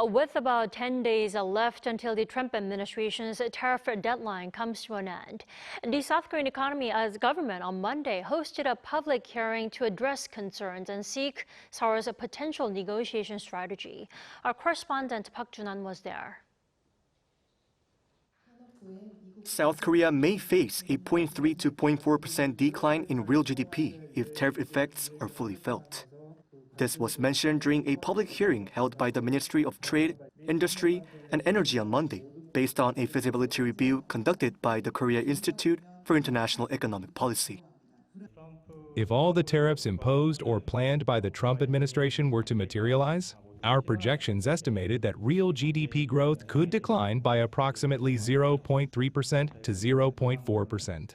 With about 10 days left until the Trump administration's tariff deadline comes to an end, the South Korean economy as government on Monday hosted a public hearing to address concerns and seek Seoul's potential negotiation strategy. Our correspondent Park Jun-han was there. South Korea may face a 0.3 to 0.4% decline in real GDP if tariff effects are fully felt. This was mentioned during a public hearing held by the Ministry of Trade, Industry, and Energy on Monday, based on a feasibility review conducted by the Korea Institute for International Economic Policy. If all the tariffs imposed or planned by the Trump administration were to materialize, our projections estimated that real GDP growth could decline by approximately 0.3% to 0.4%.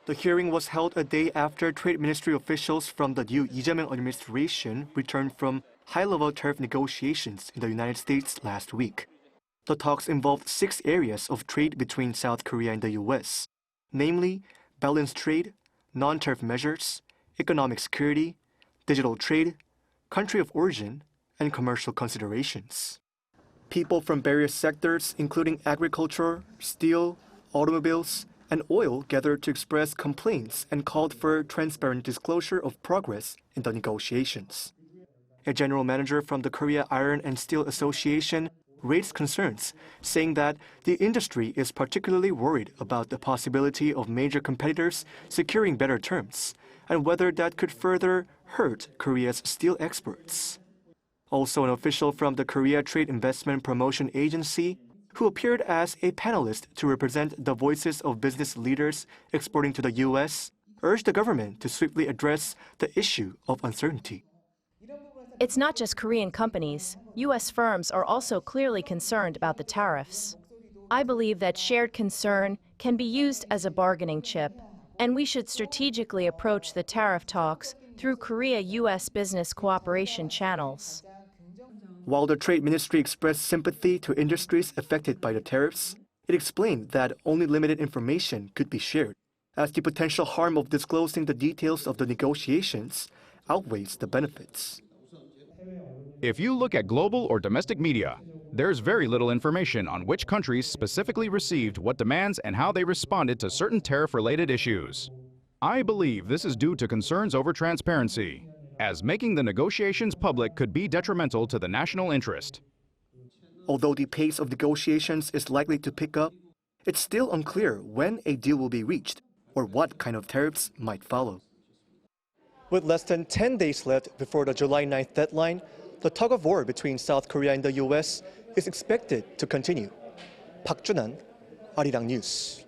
The hearing was held a day after Trade Ministry officials from the new Lee Jae Myung administration returned from high-level tariff negotiations in the United States last week. The talks involved 6 areas of trade between South Korea and the U.S., namely balanced trade, non-tariff measures, economic security, digital trade, country of origin, and commercial considerations. People from various sectors, including agriculture, steel, automobiles, and oil, gathered to express complaints and called for transparent disclosure of progress in the negotiations. A general manager from the Korea Iron and Steel Association raised concerns, saying that the industry is particularly worried about the possibility of major competitors securing better terms, and whether that could further hurt Korea's steel exports. Also, an official from the Korea Trade Investment Promotion Agency, who appeared as a panelist to represent the voices of business leaders exporting to the U.S., urged the government to swiftly address the issue of uncertainty. It's not just Korean companies. U.S. firms are also clearly concerned about the tariffs. I believe that shared concern can be used as a bargaining chip, and we should strategically approach the tariff talks through Korea-U.S. business cooperation channels. While the Trade Ministry expressed sympathy to industries affected by the tariffs, it explained that only limited information could be shared, as the potential harm of disclosing the details of the negotiations outweighs the benefits. If you look at global or domestic media, there's very little information on which countries specifically received what demands and how they responded to certain tariff-related issues. I believe this is due to concerns over transparency, as making the negotiations public could be detrimental to the national interest. Although the pace of negotiations is likely to pick up, it's still unclear when a deal will be reached or what kind of tariffs might follow. With less than 10 days left before the July 9th deadline, the tug-of-war between South Korea and the U.S. is expected to continue. Park Jun-han, Arirang News.